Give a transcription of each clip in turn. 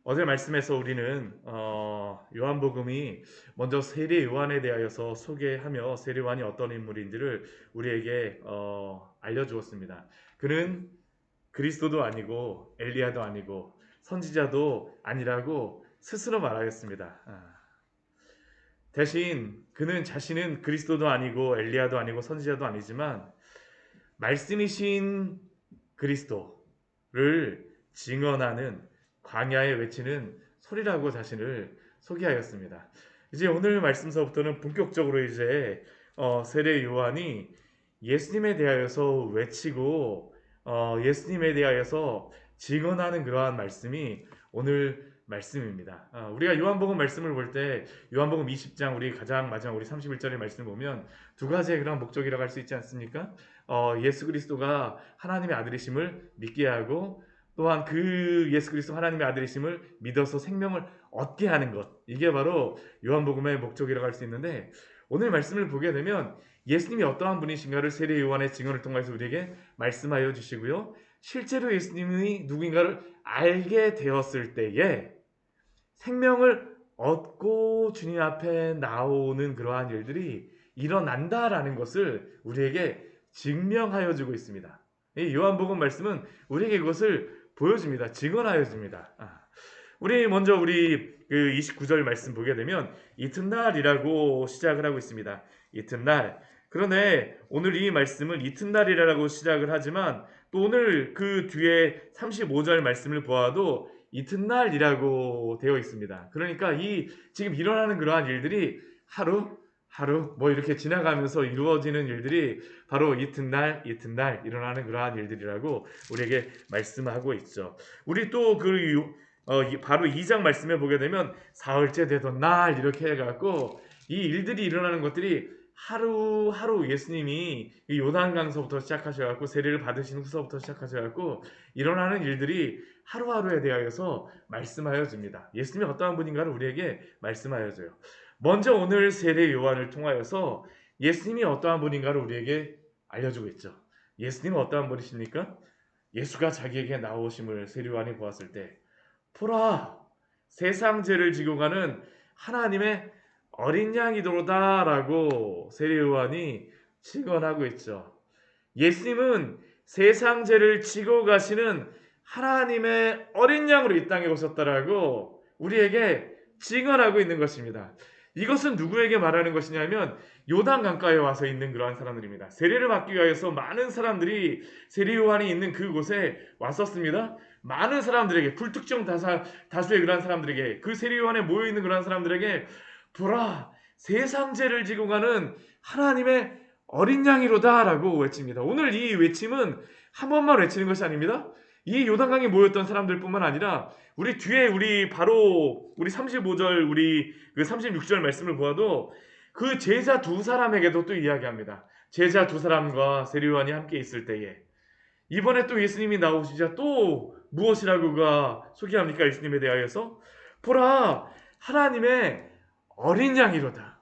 어제 말씀에서 우리는 요한복음이 먼저 세례 요한에 대하여서 소개하며 세례 요한이 어떤 인물인지를 우리에게 알려주었습니다. 그는 그리스도도 아니고 엘리야도 아니고 선지자도 아니라고 스스로 말하였습니다. 대신 그는 자신은 그리스도도 아니고 엘리야도 아니고 선지자도 아니지만 말씀이신 그리스도를 증언하는 광야에 외치는 소리라고 자신을 소개하였습니다. 이제 오늘 말씀서부터는 본격적으로 이제 세례 요한이 예수님에 대하여서 외치고 예수님에 대하여서 증언하는 그러한 말씀이 오늘 말씀입니다. 우리가 요한복음 말씀을 볼 때 요한복음 20장 우리 가장 마지막 우리 31절의 말씀을 보면 두 가지의 그런 목적이라고 할 수 있지 않습니까? 예수 그리스도가 하나님의 아들이심을 믿게 하고 또한 그 예수 그리스도 하나님의 아들이심을 믿어서 생명을 얻게 하는 것, 이게 바로 요한복음의 목적이라고 할 수 있는데, 오늘 말씀을 보게 되면 예수님이 어떠한 분이신가를 세례 요한의 증언을 통해서 우리에게 말씀하여 주시고요, 실제로 예수님이 누구인가를 알게 되었을 때에 생명을 얻고 주님 앞에 나오는 그러한 일들이 일어난다라는 것을 우리에게 증명하여 주고 있습니다. 이 요한복음 말씀은 우리에게 그것을 보여줍니다. 증언하여 줍니다. 우리 그 29절 말씀 보게 되면 이튿날이라고 시작을 하고 있습니다. 이튿날. 그런데 오늘 이 말씀은 이튿날이라고 시작을 하지만 또 오늘 그 뒤에 35절 말씀을 보아도 이튿날이라고 되어 있습니다. 그러니까 이 지금 일어나는 그러한 일들이 하루 뭐 이렇게 지나가면서 이루어지는 일들이 바로 이튿날 일어나는 그러한 일들이라고 우리에게 말씀하고 있죠. 우리 또 바로 2장 말씀에 보게 되면 사흘째 되던 날 이렇게 해갖고 이 일들이 일어나는 것들이 하루하루 예수님이 이 요단강서부터 시작하셔갖고 세례를 받으신 후서부터 시작하셔갖고 일어나는 일들이 하루하루에 대하여서 말씀하여 줍니다. 예수님이 어떠한 분인가를 우리에게 말씀하여 줘요. 먼저 오늘 세례 요한을 통하여서 예수님이 어떠한 분인가를 우리에게 알려주고 있죠. 예수님은 어떠한 분이십니까? 예수가 자기에게 나오심을 세례 요한이 보았을 때 보라, 세상 죄를 지고 가는 하나님의 어린 양이도다라고 세례 요한이 증언하고 있죠. 예수님은 세상 죄를 지고 가시는 하나님의 어린 양으로 이 땅에 오셨다라고 우리에게 증언하고 있는 것입니다. 이것은 누구에게 말하는 것이냐면 요단 강가에 와서 있는 그러한 사람들입니다. 세례를 받기 위해서 많은 사람들이 세례 요한이 있는 그곳에 왔었습니다. 많은 사람들에게, 불특정 다수의 그러한 사람들에게, 그 세례 요한에 모여 있는 그러한 사람들에게 보라, 세상 죄를 지고 가는 하나님의 어린 양이로다라고 외칩니다. 오늘 이 외침은 한 번만 외치는 것이 아닙니다. 이 요단강에 모였던 사람들뿐만 아니라 우리 뒤에 우리 35절 우리 그 36절 말씀을 보아도 그 제자 두 사람에게도 또 이야기합니다. 제자 두 사람과 세례 요한이 함께 있을 때에 이번에 또 예수님이 나오시자 또 무엇이라고 그가 소개합니까? 예수님에 대하여서 보라, 하나님의 어린 양이로다.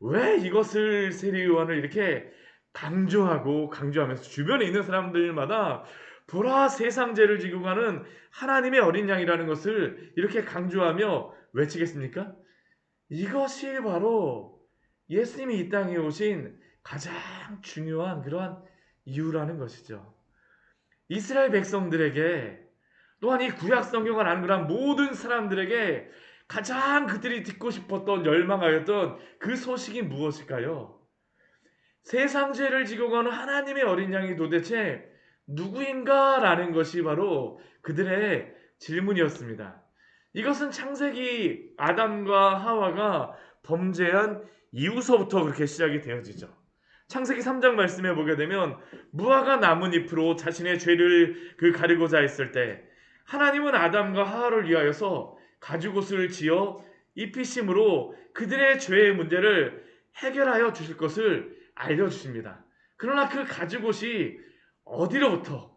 왜 이것을 세례 요한을 이렇게 강조하면서 주변에 있는 사람들마다 보라, 세상 죄를 지고 가는 하나님의 어린 양이라는 것을 이렇게 강조하며 외치겠습니까? 이것이 바로 예수님이 이 땅에 오신 가장 중요한 그러한 이유라는 것이죠. 이스라엘 백성들에게 또한 이 구약 성경을 아는 그런 모든 사람들에게 가장 그들이 듣고 싶었던 열망하였던 그 소식이 무엇일까요? 세상 죄를 지고 가는 하나님의 어린 양이 도대체 누구인가라는 것이 바로 그들의 질문이었습니다. 이것은 창세기 아담과 하와가 범죄한 이후서부터 그렇게 시작이 되어지죠. 창세기 3장 말씀에 보게 되면 무화과 나뭇잎으로 자신의 죄를 가리고자 했을 때 하나님은 아담과 하와를 위하여서 가죽옷을 지어 입히심으로 그들의 죄의 문제를 해결하여 주실 것을 알려주십니다. 그러나 그 가죽옷이 어디로부터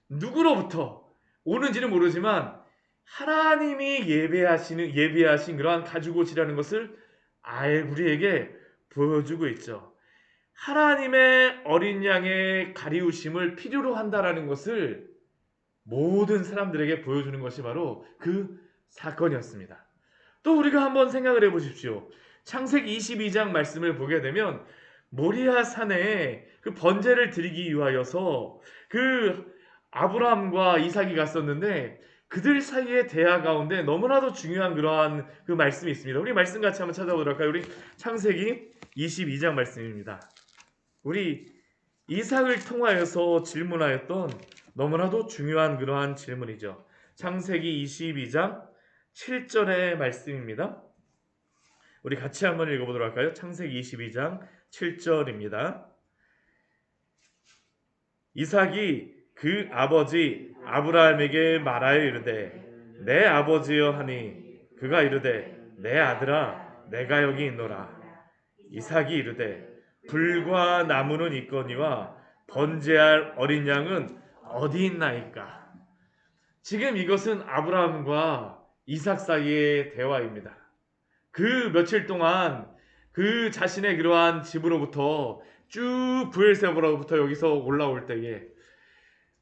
누구로부터 오는지는 모르지만 하나님이 예배하신 그러한 가죽옷이라는 것을 우리에게 보여주고 있죠. 하나님의 어린 양의 가리우심을 필요로 한다라는 것을 모든 사람들에게 보여주는 것이 바로 그 사건이었습니다. 또 우리가 한번 생각을 해보십시오. 창세기 22장 말씀을 보게 되면 모리아 산에 그 번제를 드리기 위하여서 그 아브라함과 이삭이 갔었는데 그들 사이의 대화 가운데 너무나도 중요한 그러한 그 말씀이 있습니다. 우리 말씀 같이 한번 찾아보도록 할까요? 우리 창세기 22장 말씀입니다. 우리 이삭을 통하여서 질문하였던 너무나도 중요한 그러한 질문이죠. 창세기 22장 7절의 말씀입니다. 우리 같이 한번 읽어보도록 할까요? 창세기 22장 7절입니다. 이삭이 그 아버지 아브라함에게 말하여 이르되 내 아버지여 하니 그가 이르되 내 아들아 내가 여기 있노라. 이삭이 이르되 불과 나무는 있거니와 번제할 어린 양은 어디 있나이까. 지금 이것은 아브라함과 이삭 사이의 대화입니다. 그 며칠 동안 그 자신의 그러한 집으로부터 쭉 브엘세바로부터 여기서 올라올 때에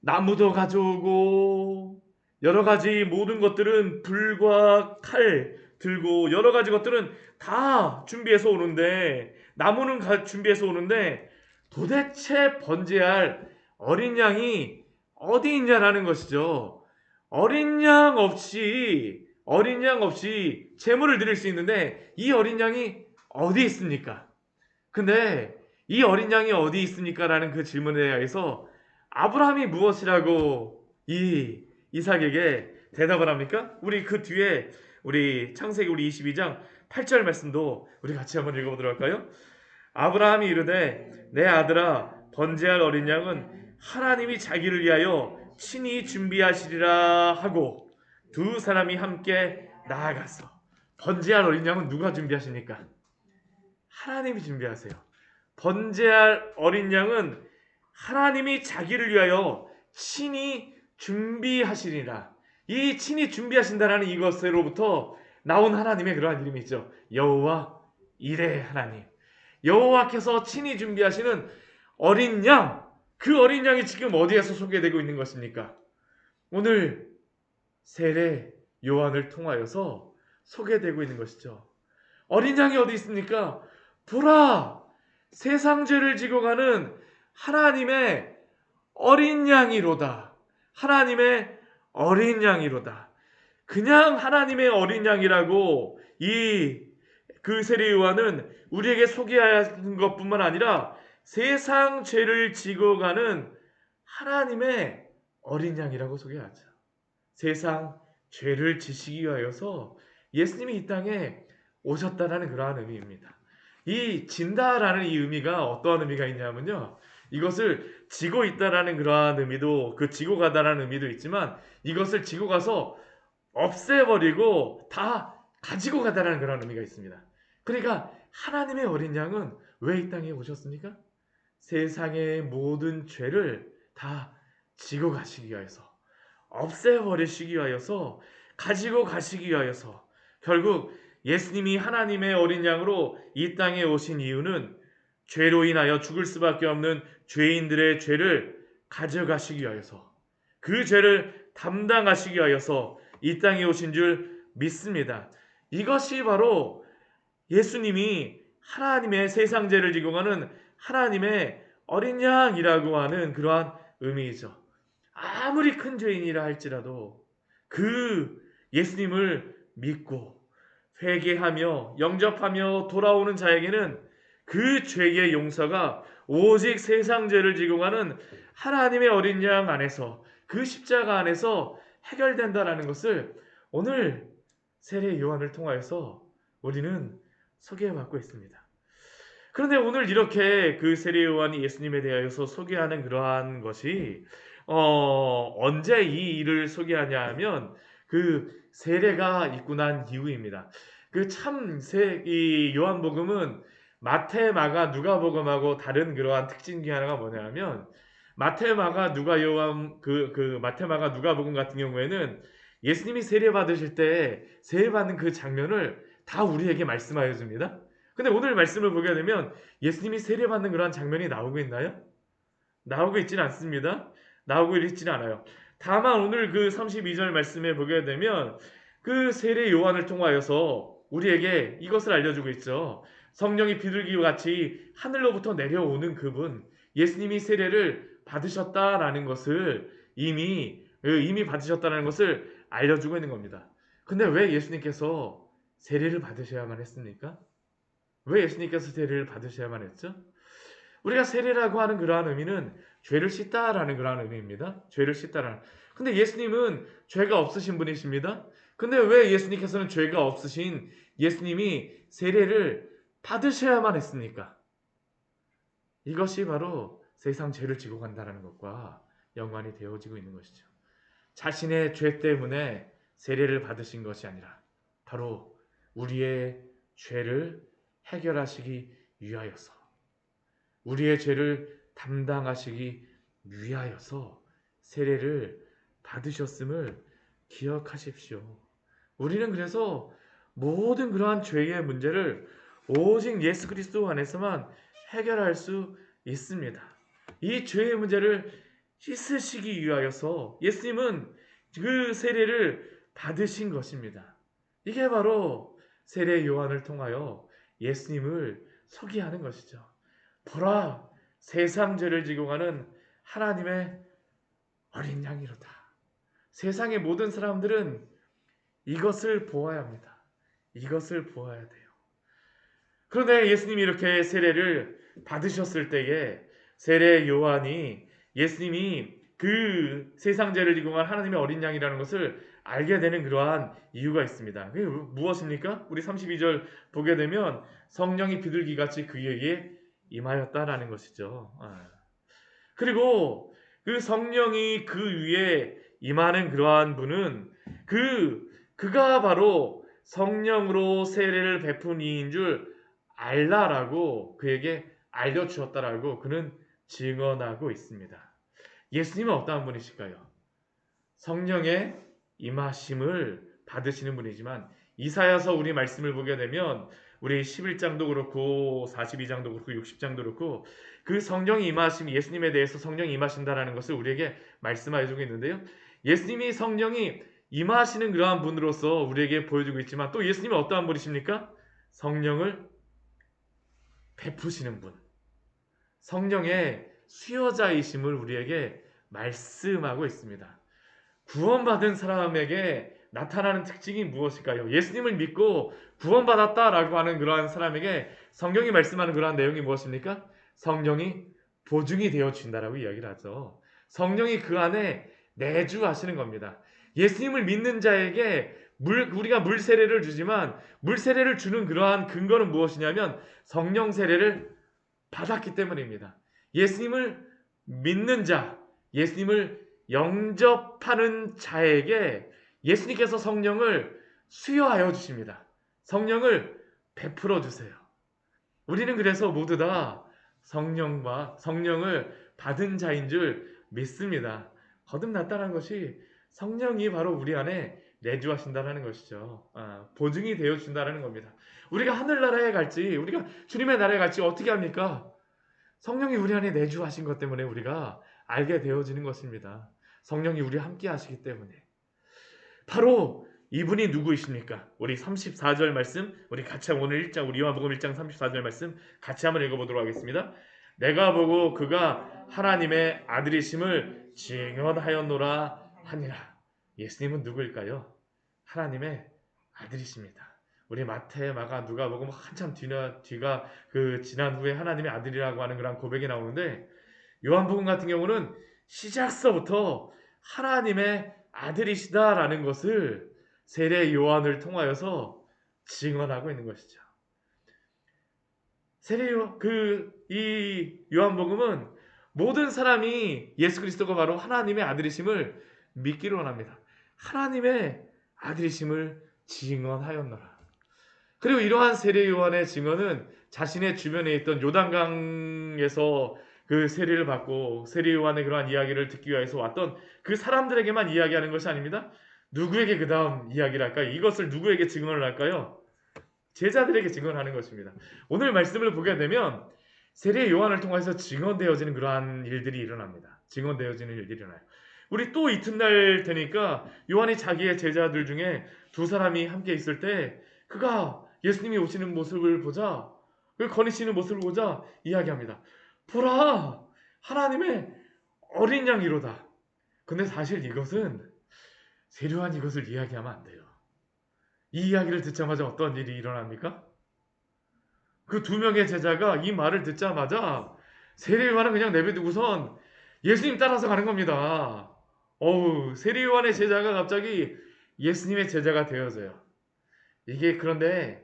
나무도 가져오고 여러 가지 모든 것들은 불과 칼 들고 여러 가지 것들은 다 준비해서 오는데 나무는 준비해서 오는데 도대체 번제할 어린 양이 어디 있냐라는 것이죠. 어린 양 없이 제물을 드릴 수 있는데 이 어린 양이 어디 있습니까? 근데 이 어린 양이 어디 있습니까? 라는 그 질문에 대해서 아브라함이 무엇이라고 이 이삭에게 대답을 합니까? 우리 그 뒤에 우리 창세기 우리 22장 8절 말씀도 우리 같이 한번 읽어보도록 할까요? 아브라함이 이르되 내 아들아 번제할 어린 양은 하나님이 자기를 위하여 친히 준비하시리라 하고 두 사람이 함께 나아갔어. 번제할 어린 양은 누가 준비하십니까? 하나님이 준비하세요. 번제할 어린 양은 하나님이 자기를 위하여 친히 준비하시리라. 이 친히 준비하신다라는 이것으로부터 나온 하나님의 그러한 이름이 있죠. 여호와 이레 하나님. 여호와께서 친히 준비하시는 어린 양, 그 어린 양이 지금 어디에서 소개되고 있는 것입니까? 오늘 세례 요한을 통하여서 소개되고 있는 것이죠. 어린 양이 어디 있습니까? 보라! 세상 죄를 지고 가는 하나님의 어린 양이로다. 하나님의 어린 양이로다. 그냥 하나님의 어린 양이라고 그 세례 요한은 우리에게 소개하는 것뿐만 아니라 세상 죄를 지고 가는 하나님의 어린 양이라고 소개하죠. 세상 죄를 지시기 위하여서 예수님이 이 땅에 오셨다라는 그러한 의미입니다. 이 진다라는 이 의미가 어떠한 의미가 있냐면요. 이것을 지고 있다라는 그러한 의미도 지고 가다라는 의미도 있지만 이것을 지고 가서 없애버리고 다 가지고 가다라는 그런 의미가 있습니다. 그러니까 하나님의 어린 양은 왜 이 땅에 오셨습니까? 세상의 모든 죄를 다 지고 가시기 위하여서 없애버리시기 위하여서 가지고 가시기 위하여서 결국 예수님이 하나님의 어린 양으로 이 땅에 오신 이유는 죄로 인하여 죽을 수밖에 없는 죄인들의 죄를 가져가시기 위하여서 그 죄를 담당하시기 위하여서 이 땅에 오신 줄 믿습니다. 이것이 바로 예수님이 하나님의 세상 죄를 지고 가는 하나님의 어린 양이라고 하는 그러한 의미이죠. 아무리 큰 죄인이라 할지라도 그 예수님을 믿고 회개하며 영접하며 돌아오는 자에게는 그 죄의 용서가 오직 세상 죄를 지고 가는 하나님의 어린 양 안에서 그 십자가 안에서 해결된다라는 것을 오늘 세례 요한을 통하여서 우리는 소개받고 있습니다. 그런데 오늘 이렇게 그 세례 요한이 예수님에 대하여서 소개하는 그러한 것이 언제 이 일을 소개하냐 하면 그 세례가 있고 난 이후입니다. 이 요한복음은 마태, 마가, 누가복음하고 다른 그러한 특징 중에 하나가 뭐냐면 마태, 마가, 마태, 마가, 누가복음 같은 경우에는 예수님이 세례 받으실 때 세례 받는 그 장면을 다 우리에게 말씀하여 줍니다. 근데 오늘 말씀을 보게 되면 예수님이 세례 받는 그러한 장면이 나오고 있나요? 나오고 있지는 않습니다. 나오고 있지는 않아요. 다만 오늘 그 32절 말씀에 보게 되면 그 세례 요한을 통하여서 우리에게 이것을 알려주고 있죠. 성령이 비둘기와 같이 하늘로부터 내려오는 그분, 예수님이 세례를 받으셨다라는 것을 이미 받으셨다는 것을 알려주고 있는 겁니다. 근데 왜 예수님께서 세례를 받으셔야만 했습니까? 왜 예수님께서 세례를 받으셔야만 했죠? 우리가 세례라고 하는 그러한 의미는 죄를 씻다라는 그러한 의미입니다. 죄를 씻다라는. 근데 예수님은 죄가 없으신 분이십니다. 근데 왜 예수님께서는 죄가 없으신 예수님이 세례를 받으셔야만 했습니까? 이것이 바로 세상 죄를 지고 간다는 것과 연관이 되어지고 있는 것이죠. 자신의 죄 때문에 세례를 받으신 것이 아니라 바로 우리의 죄를 해결하시기 위하여서, 우리의 죄를 담당하시기 위하여서 세례를 받으셨음을 기억하십시오. 우리는 그래서 모든 그러한 죄의 문제를 오직 예수 그리스도 안에서만 해결할 수 있습니다. 이 죄의 문제를 씻으시기 위하여서 예수님은 그 세례를 받으신 것입니다. 이게 바로 세례 요한을 통하여 예수님을 소개하는 것이죠. 보라, 세상 죄를 지고 가는 하나님의 어린 양이로다. 세상의 모든 사람들은 이것을 보아야 합니다. 이것을 보아야 돼요. 그런데 예수님이 이렇게 세례를 받으셨을 때에 세례 요한이 예수님이 그 세상 죄를 지고 간 하나님의 어린 양이라는 것을 알게 되는 그러한 이유가 있습니다. 그게 무엇입니까? 우리 32절 보게 되면 성령이 비둘기같이 그에게 임하였다라는 것이죠. 그리고 그 성령이 그 위에 임하는 그러한 분은 그가 바로 성령으로 세례를 베푼 이인 줄 알라라고 그에게 알려주었다라고 그는 증언하고 있습니다. 예수님은 어떠한 분이실까요? 성령의 임하심을 받으시는 분이지만 이사야서 우리 말씀을 보게 되면 우리 11장도 그렇고 42장도 그렇고 60장도 그렇고 그 성령이 임하심, 예수님에 대해서 성령이 임하신다라는 것을 우리에게 말씀하여 주고 있는데요. 예수님이 성령이 임하시는 그러한 분으로서 우리에게 보여주고 있지만 또 예수님은 어떠한 분이십니까? 성령을 베푸시는 분, 성령의 수여자이심을 우리에게 말씀하고 있습니다. 구원받은 사람에게 나타나는 특징이 무엇일까요? 예수님을 믿고 구원받았다라고 하는 그러한 사람에게 성경이 말씀하는 그러한 내용이 무엇입니까? 성령이 보증이 되어 주신다라고 이야기를 하죠. 성령이 그 안에 내주하시는 겁니다. 예수님을 믿는 자에게 우리가 물 세례를 주지만 물 세례를 주는 그러한 근거는 무엇이냐면 성령 세례를 받았기 때문입니다. 예수님을 믿는 자, 예수님을 영접하는 자에게 예수님께서 성령을 수여하여 주십니다. 성령을 베풀어 주세요. 우리는 그래서 모두 다 성령을 받은 자인 줄 믿습니다. 거듭났다는 것이 성령이 바로 우리 안에 내주하신다는 것이죠. 보증이 되어 준다는 겁니다. 우리가 하늘나라에 갈지, 우리가 주님의 나라에 갈지 어떻게 합니까? 성령이 우리 안에 내주하신 것 때문에 우리가 알게 되어지는 것입니다. 성령이 우리와 함께 하시기 때문에. 바로 이분이 누구이십니까? 우리 34절 말씀, 우리 같이 오늘 1장, 우리 요한복음 1장 34절 말씀 같이 한번 읽어보도록 하겠습니다. 내가 보고 그가 하나님의 아들이심을 증언하였노라 하니라. 예수님은 누구일까요? 하나님의 아들이십니다. 우리 마태, 마가, 누가복음 한참 뒤가 지난 후에 하나님의 아들이라고 하는 그런 고백이 나오는데 요한복음 같은 경우는 시작서부터 하나님의 아들이시다라는 것을 세례 요한을 통하여서 증언하고 있는 것이죠. 이 요한복음은 모든 사람이 예수 그리스도가 바로 하나님의 아들이심을 믿기로 원합니다. 하나님의 아들이심을 증언하였노라. 그리고 이러한 세례 요한의 증언은 자신의 주변에 있던 요단강에서 그 세례를 받고 세례 요한의 그러한 이야기를 듣기 위해서 왔던 그 사람들에게만 이야기하는 것이 아닙니다. 누구에게 그 다음 이야기를 할까요? 이것을 누구에게 증언을 할까요? 제자들에게 증언하는 것입니다. 오늘 말씀을 보게 되면 세례 요한을 통해서 증언되어지는 그러한 일들이 일어납니다. 증언되어지는 일들이 일어나요. 우리 또 이튿날 되니까 요한이 자기의 제자들 중에 두 사람이 함께 있을 때 그가 예수님이 오시는 모습을 보자, 그 거니시는 모습을 보자 이야기합니다. 보라, 하나님의 어린 양이로다. 근데 사실 이것은 세례요한 이것을 이야기하면 안 돼요. 이 이야기를 듣자마자 어떤 일이 일어납니까? 그 두 명의 제자가 이 말을 듣자마자 세례요한은 그냥 내버려두고선 예수님 따라서 가는 겁니다. 세례요한의 제자가 갑자기 예수님의 제자가 되어져요. 그런데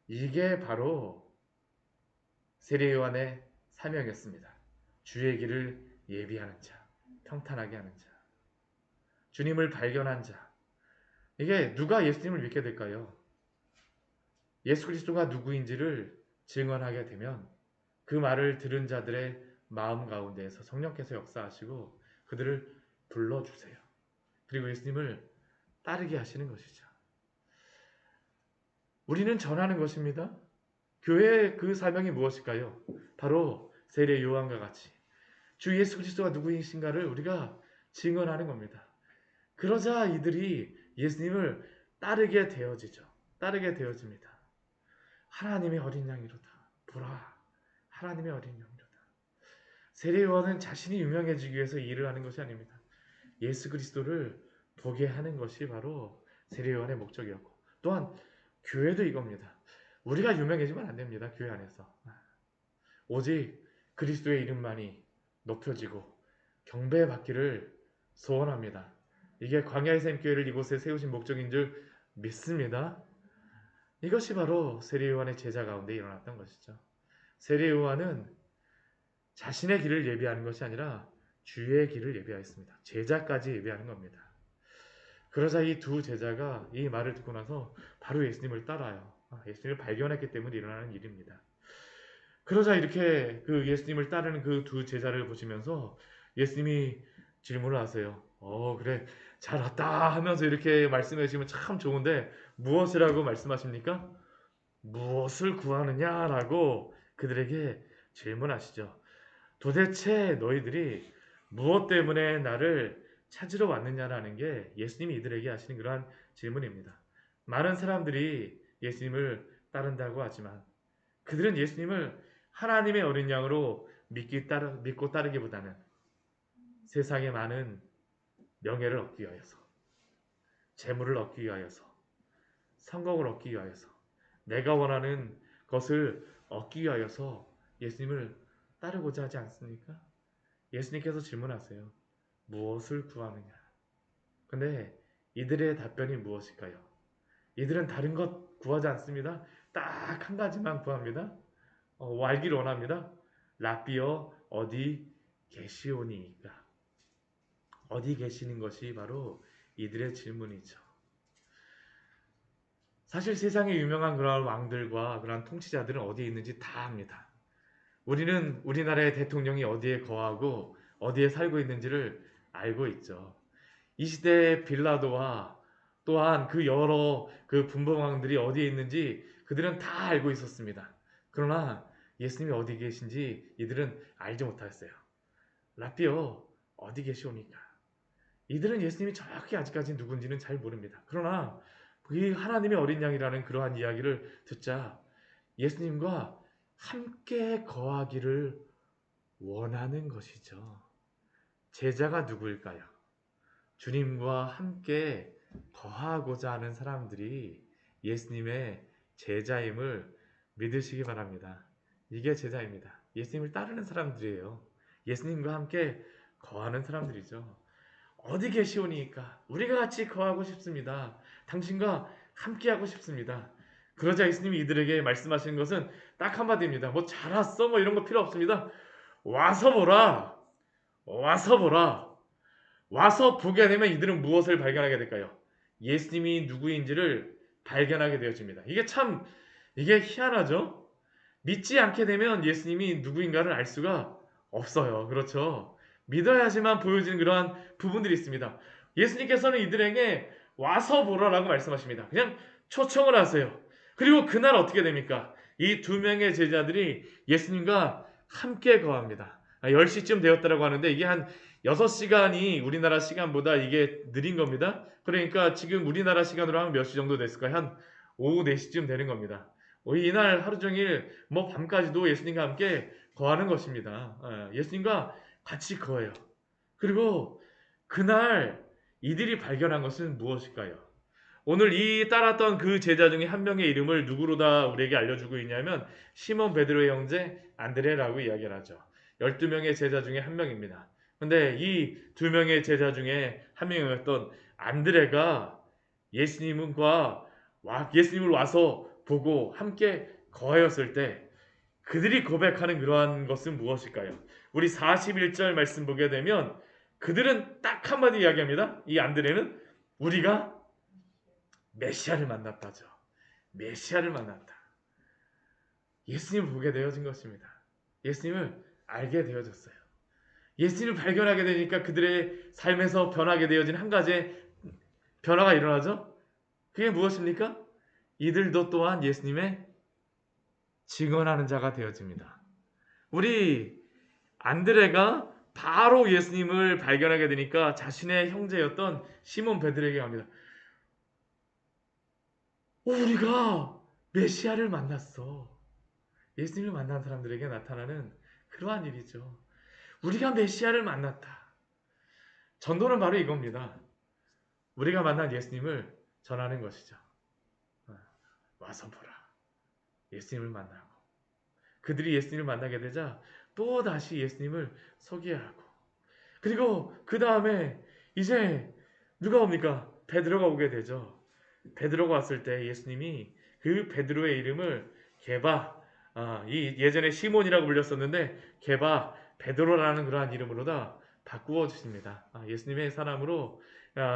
이게 바로 세례요한의 사명이었습니다. 주의 길을 예비하는 자, 평탄하게 하는 자, 주님을 발견한 자. 이게 누가 예수님을 믿게 될까요? 예수 그리스도가 누구인지를 증언하게 되면 그 말을 들은 자들의 마음 가운데에서 성령께서 역사하시고 그들을 불러주세요. 그리고 예수님을 따르게 하시는 것이죠. 우리는 전하는 것입니다. 교회의 그 사명이 무엇일까요? 바로 세례 요한과 같이 주 예수 그리스도가 누구이신가를 우리가 증언하는 겁니다. 그러자 이들이 예수님을 따르게 되어지죠. 따르게 되어집니다. 하나님의 어린 양이로다. 보라, 하나님의 어린 양이로다. 세례 요한은 자신이 유명해지기 위해서 일을 하는 것이 아닙니다. 예수 그리스도를 보게 하는 것이 바로 세례 요한의 목적이었고, 또한 교회도 이겁니다. 우리가 유명해지면 안 됩니다. 교회 안에서 오직 그리스도의 이름만이 높여지고 경배받기를 소원합니다. 이게 광야의 샘교회를 이곳에 세우신 목적인 줄 믿습니다. 이것이 바로 세례 요한의 제자 가운데 일어났던 것이죠. 세례 요한은 자신의 길을 예비하는 것이 아니라 주의 길을 예비하였습니다. 제자까지 예비하는 겁니다. 그러자 이 두 제자가 이 말을 듣고 나서 바로 예수님을 따라요. 예수님을 발견했기 때문에 일어나는 일입니다. 그러자 이렇게 그 예수님을 따르는 그 두 제자를 보시면서 예수님이 질문을 하세요. 그래, 잘 왔다 하면서 이렇게 말씀해 주시면 참 좋은데 무엇이라고 말씀하십니까? 무엇을 구하느냐라고 그들에게 질문하시죠. 도대체 너희들이 무엇 때문에 나를 찾으러 왔느냐라는 게 예수님이 이들에게 하시는 그러한 질문입니다. 많은 사람들이 예수님을 따른다고 하지만 그들은 예수님을 하나님의 어린 양으로 믿고 따르기보다는 세상의 많은 명예를 얻기 위하여서, 재물을 얻기 위하여서, 성공을 얻기 위하여서, 내가 원하는 것을 얻기 위하여서 예수님을 따르고자 하지 않습니까? 예수님께서 질문하세요. 무엇을 구하느냐? 근데 이들의 답변이 무엇일까요? 이들은 다른 것 구하지 않습니다. 딱 한 가지만 구합니다. 알기를 원합니다. 라삐어 어디 계시오니까. 어디 계시는 것이 바로 이들의 질문이죠. 사실 세상에 유명한 그런 왕들과 그런 통치자들은 어디에 있는지 다 압니다. 우리는 우리나라의 대통령이 어디에 거하고 어디에 살고 있는지를 알고 있죠. 이 시대의 빌라도와 또한 그 여러 그 분봉왕들이 어디에 있는지 그들은 다 알고 있었습니다. 그러나 예수님이 어디 계신지 이들은 알지 못하였어요. 라삐어 어디 계시오니까. 이들은 예수님이 정확히 아직까지 누군지는 잘 모릅니다. 그러나 그 하나님의 어린 양이라는 그러한 이야기를 듣자 예수님과 함께 거하기를 원하는 것이죠. 제자가 누구일까요? 주님과 함께 거하고자 하는 사람들이 예수님의 제자임을 믿으시기 바랍니다. 이게 제자입니다. 예수님을 따르는 사람들이에요. 예수님과 함께 거하는 사람들이죠. 어디 계시오니까 우리가 같이 거하고 싶습니다. 당신과 함께하고 싶습니다. 그러자 예수님이 이들에게 말씀하시는 것은 딱 한마디입니다. 뭐 잘 왔어 뭐 이런 거 필요 없습니다. 와서 보라. 와서 보라. 와서 보게 되면 이들은 무엇을 발견하게 될까요? 예수님이 누구인지를 발견하게 되어집니다. 이게 희한하죠? 믿지 않게 되면 예수님이 누구인가를 알 수가 없어요. 그렇죠? 믿어야지만 보여지는 그러한 부분들이 있습니다. 예수님께서는 이들에게 와서 보라라고 말씀하십니다. 그냥 초청을 하세요. 그리고 그날 어떻게 됩니까? 이 두 명의 제자들이 예수님과 함께 거합니다. 10시쯤 되었다고 하는데 이게 한 6시간이 우리나라 시간보다 이게 느린 겁니다. 그러니까 지금 우리나라 시간으로 하면 몇 시 정도 됐을까요? 한 오후 4시쯤 되는 겁니다. 이날 하루 종일 뭐 밤까지도 예수님과 함께 거하는 것입니다. 예수님과 같이 거해요. 그리고 그날 이들이 발견한 것은 무엇일까요? 오늘 이 따랐던 그 제자 중에 한 명의 이름을 누구로 다 우리에게 알려주고 있냐면 시몬 베드로의 형제 안드레라고 이야기를 하죠. 12명의 제자 중에 한 명입니다. 근데 이 두 명의 제자 중에 한 명이었던 안드레가 예수님을 와서 보고 함께 거하였을 때 그들이 고백하는 그러한 것은 무엇일까요? 우리 41절 말씀 보게 되면 그들은 딱 한마디 이야기합니다. 이 안드레는 우리가 메시아를 만났다죠. 메시아를 만났다. 예수님을 보게 되어진 것입니다. 예수님을 알게 되어졌어요. 예수님을 발견하게 되니까 그들의 삶에서 변하게 되어진 한 가지의 변화가 일어나죠. 그게 무엇입니까? 이들도 또한 예수님의 증언하는 자가 되어집니다. 우리 안드레가 바로 예수님을 발견하게 되니까 자신의 형제였던 시몬 베드로에게 갑니다. 우리가 메시아를 만났어. 예수님을 만난 사람들에게 나타나는 그러한 일이죠. 우리가 메시아를 만났다. 전도는 바로 이겁니다. 우리가 만난 예수님을 전하는 것이죠. 와서 보라. 예수님을 만나고 그들이 예수님을 만나게 되자 또 다시 예수님을 소개하고 그리고 그 다음에 이제 누가 옵니까? 베드로가 오게 되죠. 베드로가 왔을 때 예수님이 그 베드로의 이름을 게바, 이 예전에 시몬이라고 불렸었는데 게바, 베드로라는 그러한 이름으로다 바꾸어 주십니다. 예수님의 사람으로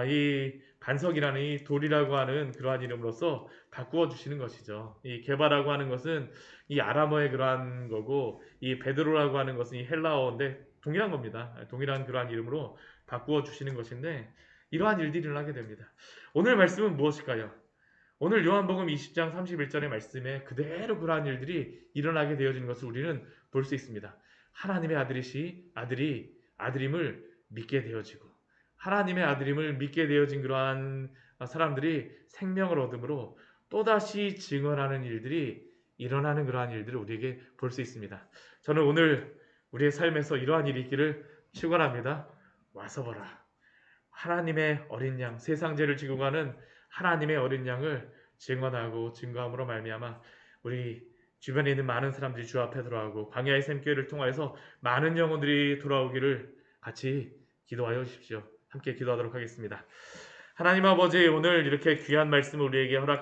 이 반석이라는 이 돌이라고 하는 그러한 이름으로서 바꾸어 주시는 것이죠. 이 게바라고 하는 것은 이 아람어의 그러한 거고 이 베드로라고 하는 것은 이 헬라어인데 동일한 겁니다. 동일한 그러한 이름으로 바꾸어 주시는 것인데 이러한 일들이 일어나게 됩니다. 오늘 말씀은 무엇일까요? 오늘 요한복음 20장 31절의 말씀에 그대로 그러한 일들이 일어나게 되어지는 것을 우리는 볼 수 있습니다. 하나님의 아들임을 믿게 되어지고 하나님의 아들임을 믿게 되어진 그러한 사람들이 생명을 얻음으로 또다시 증언하는 일들이 일어나는 그러한 일들을 우리에게 볼 수 있습니다. 저는 오늘 우리의 삶에서 이러한 일이 있기를 축원합니다. 와서 보라. 하나님의 어린 양, 세상 죄를 지고 가는 하나님의 어린 양을 증언하고 증거함으로 말미암아 우리 주변에 있는 많은 사람들이 주 앞에 돌아오고 광야의 샘교회를 통하여서 많은 영혼들이 돌아오기를 같이 기도하여 주십시오. 함께 기도하도록 하겠습니다. 하나님 아버지, 오늘 이렇게 귀한 말씀을 우리에게 허락하여